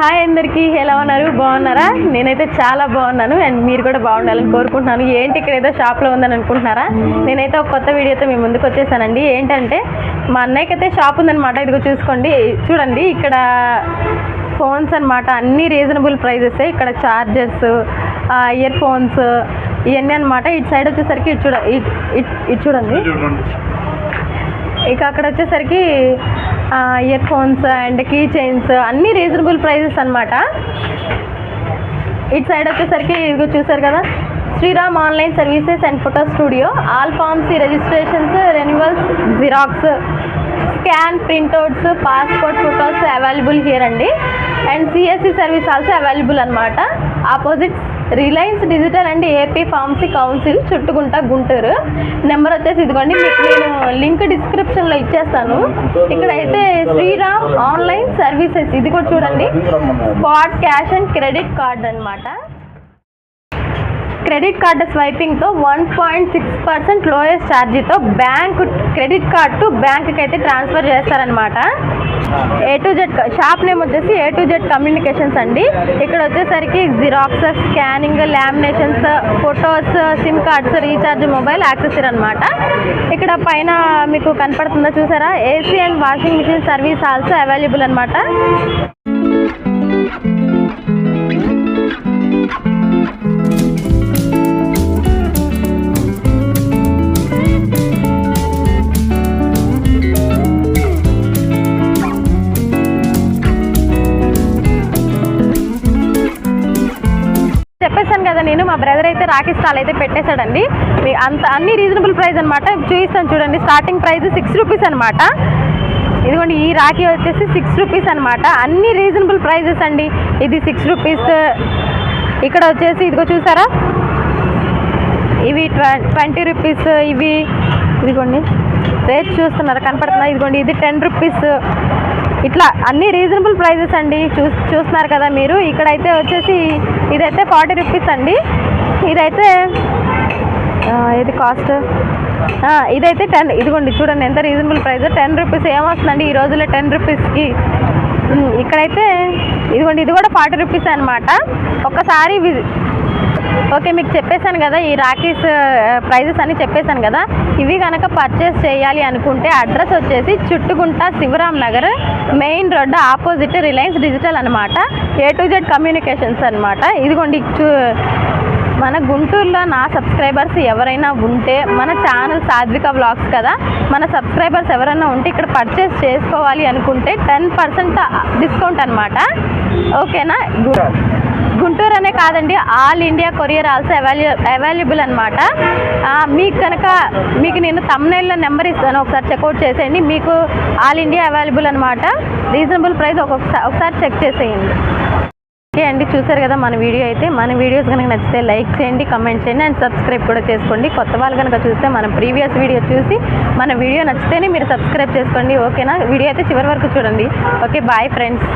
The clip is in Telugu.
హాయ్ అందరికీ, ఎలా ఉన్నారు? బాగున్నారా? నేనైతే చాలా బాగున్నాను అండ్ మీరు కూడా బాగుండాలని కోరుకుంటున్నాను. ఏంటి ఇక్కడ ఏదో షాప్లో ఉందని అనుకుంటున్నారా? నేనైతే ఒక కొత్త వీడియోతో మీ ముందుకు వచ్చేసానండి. ఏంటంటే మా అన్నయ్యకి అయితే షాప్ ఉందన్నమాట. ఇదిగో చూడండి ఇక్కడ ఫోన్స్ అనమాట. అన్నీ రీజనబుల్ ప్రైజెస్. ఇక్కడ ఛార్జర్స్, ఇయర్ ఫోన్స్ ఇవన్నీ అనమాట. ఇటు సైడ్ వచ్చేసరికి ఇటు చూడండి, ఇక అక్కడ వచ్చేసరికి ear phones and key chains అన్నీ రీజనబుల్ ప్రైజెస్ అనమాట. ఇటు సైడ్ వచ్చేసరికి ఇదిగో చూసారు కదా, Sriram online services and photo studio, all forms, registrations, renewals, xerox, scan, printouts, passport photos available here అండి. And CSC service also available అనమాట. Opposite Reliance digital and AP pharmacy council, Chuttugunta, Guntur. Number వచ్చేసి ఇదిగోండి, మీకు నేను లింక్ డిస్క్రిప్షన్లో ఇచ్చేస్తాను. ఇక్కడైతే శ్రీరామ్ ఆన్లైన్ సర్వీసెస్, ఇది కూడా చూడండి, spot cash and credit card అనమాట. క్రెడిట్ కార్డు స్వైపింగ్తో 1.6% లోయెస్ట్ ఛార్జీతో క్రెడిట్ కార్డ్ టు బ్యాంక్కి అయితే ట్రాన్స్ఫర్ చేస్తారనమాట. A-Z షాప్ నేమ్ వచ్చేసి A-Z కమ్యూనికేషన్స్ అండి. ఇక్కడ వచ్చేసరికి xerox, scanning, laminations, photos, SIM cards, recharge, mobile accessory అనమాట. ఇక్కడ పైన మీకు కనపడుతుందో చూసారా, AC and washing machine service also available అనమాట. చెప్పేసాను కదా, నేను మా బ్రదర్ అయితే రాఖీ స్టాల్ అయితే పెట్టేశాడండి. అన్ని రీజనబుల్ ప్రైస్ అనమాట. చూపిస్తాను చూడండి. స్టార్టింగ్ ప్రైస్ 6 రూపీస్ అనమాట. ఇదిగోండి, ఈ రాఖీ వచ్చేసి 6 రూపీస్ అనమాట. అన్ని రీజనబుల్ ప్రైజెస్ అండి. ఇది 6 రూపీస్. ఇక్కడ వచ్చేసి ఇదిగో చూసారా, ఇవి 20 రూపీస్. ఇదిగోండి రేట్ చూస్తున్నారు, కనపడుతున్నారు. ఇదిగోండి, ఇది 10 రూపీస్. ఇట్లా అన్ని రీజనబుల్ ప్రైజెస్ అండి. చూస్తున్నారు కదా మీరు. ఇక్కడైతే వచ్చేసి ఇదైతే 40 రూపీస్ అండి. ఇదైతే ఇది కాస్ట్, ఇదైతే 10. ఇదిగోండి చూడండి ఎంత రీజనబుల్ ప్రైస్. 10 రూపీస్ ఏమొస్తుందండి ఈ రోజుల్లో 10 రూపీస్కి. ఇక్కడైతే ఇదిగోండి, ఇది కూడా 40 రూపీస్ అనమాట. ఒక్కసారి ఓకే, మీకు చెప్పేశాను కదా, ఈ రాఖీస్ ప్రైజెస్ అని చెప్పేశాను కదా. ఇవి కనుక పర్చేస్ చేయాలి అనుకుంటే అడ్రస్ వచ్చేసి Chuttugunta, Sivaram Nagar, main road, opposite Reliance digital అనమాట. A-Z కమ్యూనికేషన్స్ అనమాట. ఇదిగోండి, మన గుంటూరులో నా సబ్స్క్రైబర్స్ ఎవరైనా ఉంటే, మన ఛానల్ సాధ్విక వ్లాగ్స్ కదా, మన సబ్స్క్రైబర్స్ ఎవరైనా ఉంటే ఇక్కడ పర్చేస్ చేసుకోవాలి అనుకుంటే 10% డిస్కౌంట్ అనమాట. ఓకేనా? గుంటూరు అనే కాదండి, all India courier also available అనమాట. మీకు నేను థంబ్నెయిల్లో నెంబర్ ఇస్తాను, ఒకసారి చెక్అవుట్ చేసేయండి. మీకు ఆల్ ఇండియా అవైలబుల్ అనమాట. రీజనబుల్ ప్రైస్ ఒకసారి చెక్ చేసేయండి. ఓకే అండి, చూసారు కదా మన వీడియోస్ కనుక నచ్చితే లైక్ చేయండి, కమెంట్ చేయండి అండ్ సబ్స్క్రైబ్ కూడా చేసుకోండి. కొత్త వాళ్ళు కనుక చూస్తే మన ప్రీవియస్ వీడియో చూసి మన వీడియో నచ్చితేనే మీరు సబ్స్క్రైబ్ చేసుకోండి. ఓకేనా? వీడియో అయితే చివరి వరకు చూడండి. Okay, bye friends.